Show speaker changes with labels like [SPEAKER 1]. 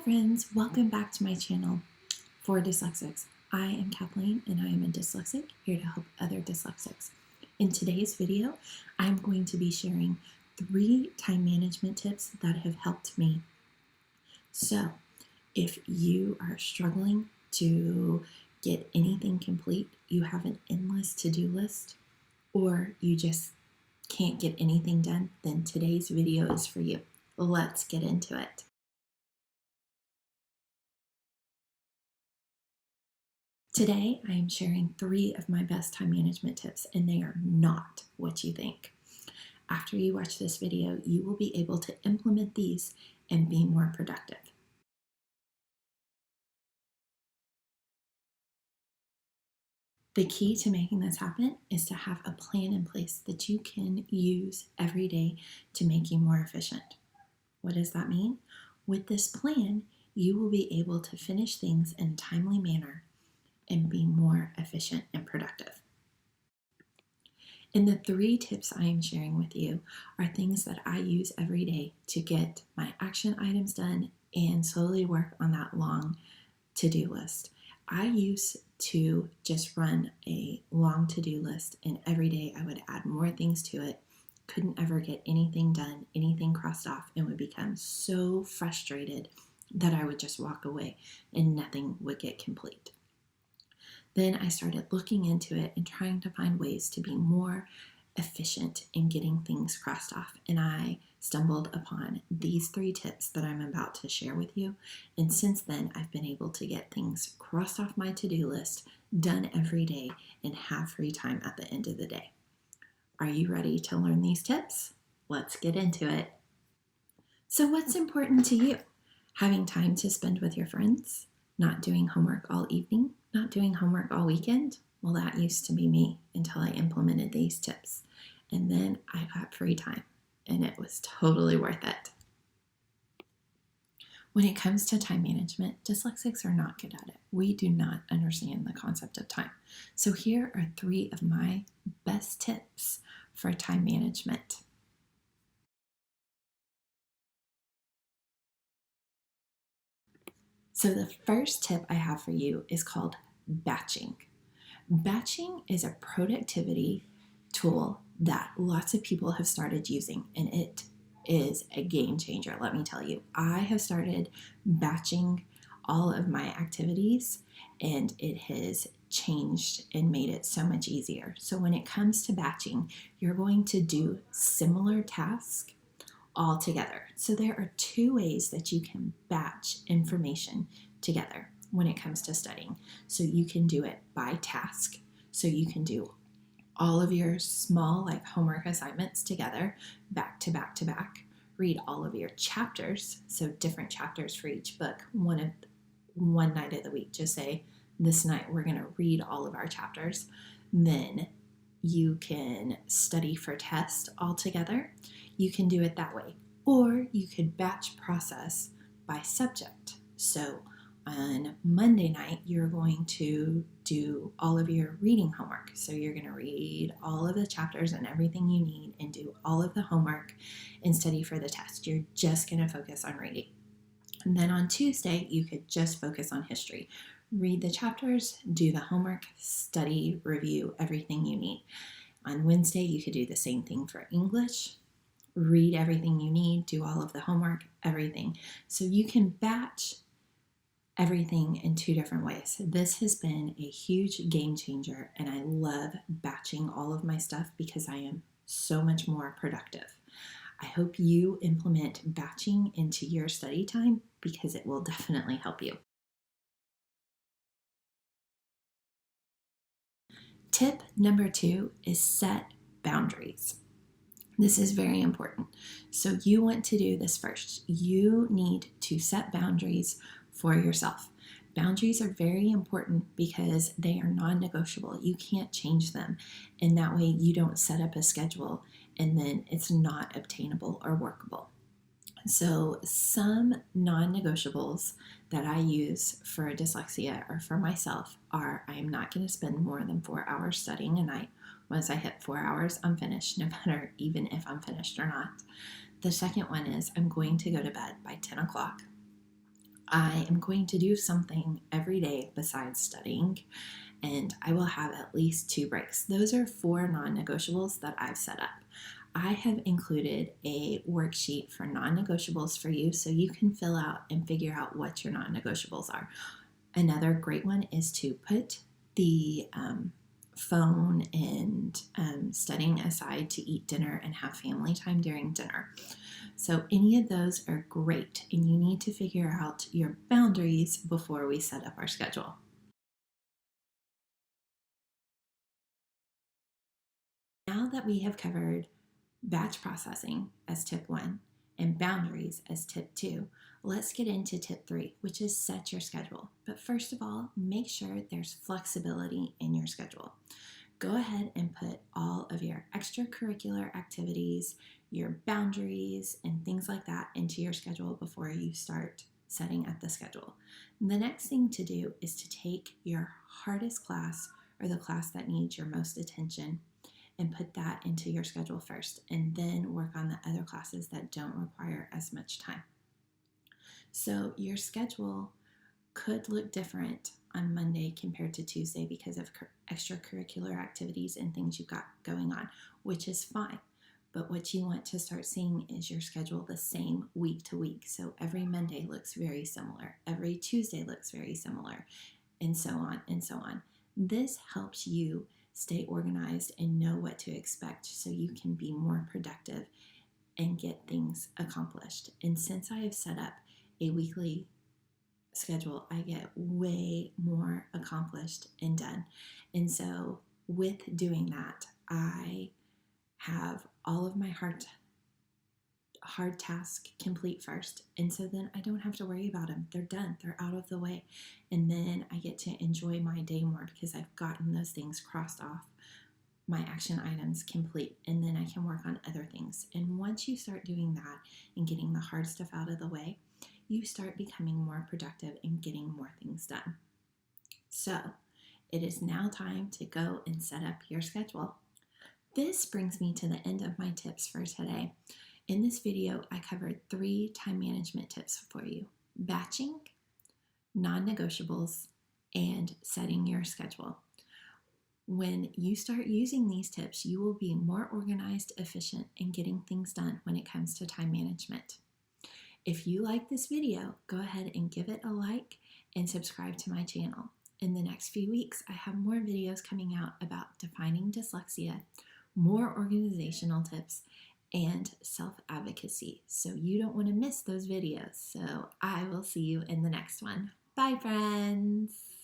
[SPEAKER 1] friends, welcome back to my channel for Dyslexics. I am Kathleen and I am a dyslexic here to help other dyslexics. In today's video, I'm going to be sharing 3 time management tips that have helped me. So, if you are struggling to get anything complete, you have an endless to-do list, or you just can't get anything done, then today's video is for you. Let's get into it. Today, I am sharing 3 of my best time management tips, and they are not what you think. After you watch this video, you will be able to implement these and be more productive. The key to making this happen is to have a plan in place that you can use every day to make you more efficient. What does that mean? With this plan, you will be able to finish things in a timely manner and be more efficient and productive. And the 3 tips I am sharing with you are things that I use every day to get my action items done and slowly work on that long to-do list. I used to just run a long to-do list, and every day I would add more things to it, couldn't ever get anything done, anything crossed off, and would become so frustrated that I would just walk away and nothing would get complete. Then I started looking into it and trying to find ways to be more efficient in getting things crossed off. And I stumbled upon these 3 tips that I'm about to share with you. And since then, I've been able to get things crossed off my to-do list, done every day, and have free time at the end of the day. Are you ready to learn these tips? Let's get into it. So what's important to you? Having time to spend with your friends? Not doing homework all evening? Not doing homework all weekend? Well, that used to be me until I implemented these tips. And then I got free time, and it was totally worth it. When it comes to time management, dyslexics are not good at it. We do not understand the concept of time. So here are 3 of my best tips for time management. So the first tip I have for you is called batching. Batching is a productivity tool that lots of people have started using, and it is a game changer, let me tell you. I have started batching all of my activities, and it has changed and made it so much easier. So when it comes to batching, you're going to do similar tasks all together. So there are 2 ways that you can batch information together when it comes to studying. So you can do it by task. So you can do all of your small like homework assignments together, back to back to back. Read all of your chapters, so different chapters for each book, one night of the week. Just say, this night we're going to read all of our chapters. Then you can study for test all together. You can do it that way. Or you could batch process by subject. So on Monday night, you're going to do all of your reading homework. So you're going to read all of the chapters and everything you need and do all of the homework and study for the test. You're just going to focus on reading. And then on Tuesday, you could just focus on history. Read the chapters, do the homework, study, review everything you need. On Wednesday, you could do the same thing for English. Read everything you need, do all of the homework, everything. So you can batch everything in 2 different ways. This has been a huge game changer, and I love batching all of my stuff because I am so much more productive. I hope you implement batching into your study time because it will definitely help you. Tip number 2 is set boundaries. This is very important. So you want to do this first. You need to set boundaries for yourself. Boundaries are very important because they are non-negotiable. You can't change them. And that way you don't set up a schedule and then it's not obtainable or workable. So some non-negotiables that I use for dyslexia or for myself are I am not going to spend more than 4 hours studying a night. Once I hit 4 hours, I'm finished, no matter even if I'm finished or not. The second one is I'm going to go to bed by 10 o'clock. I am going to do something every day besides studying, and I will have at least 2 breaks. Those are 4 non-negotiables that I've set up. I have included a worksheet for non-negotiables for you so you can fill out and figure out what your non-negotiables are. Another great one is to put the phone and studying aside to eat dinner and have family time during dinner. So any of those are great, and you need to figure out your boundaries before we set up our schedule. Now that we have covered batch processing as tip 1 and boundaries as tip 2, let's get into tip 3, which is set your schedule. But first of all, make sure there's flexibility in your schedule. Go ahead and put all of your extracurricular activities, your boundaries, and things like that into your schedule before you start setting up the schedule. And the next thing to do is to take your hardest class or the class that needs your most attention and put that into your schedule first, and then work on the other classes that don't require as much time. So your schedule could look different on Monday compared to Tuesday because of extracurricular activities and things you've got going on, which is fine. But what you want to start seeing is your schedule the same week to week. So every Monday looks very similar, every Tuesday looks very similar, and so on and so on. This helps you stay organized and know what to expect so you can be more productive and get things accomplished. And since I have set up a weekly schedule, I get way more accomplished and done. And so with doing that, I have all of my hard task complete first, and so then I don't have to worry about them. They're done, they're out of the way, and then I get to enjoy my day more because I've gotten those things crossed off, my action items complete, and then I can work on other things. And once you start doing that and getting the hard stuff out of the way, you start becoming more productive and getting more things done. So it is now time to go and set up your schedule. This brings me to the end of my tips for today. In this video, I covered 3 time management tips for you: batching, non-negotiables, and setting your schedule. When you start using these tips, you will be more organized, efficient, and getting things done when it comes to time management. If you like this video, go ahead and give it a like and subscribe to my channel. In the next few weeks, I have more videos coming out about defining dyslexia, more organizational tips, and self-advocacy. So you don't want to miss those videos. So I will see you in the next one. Bye, friends.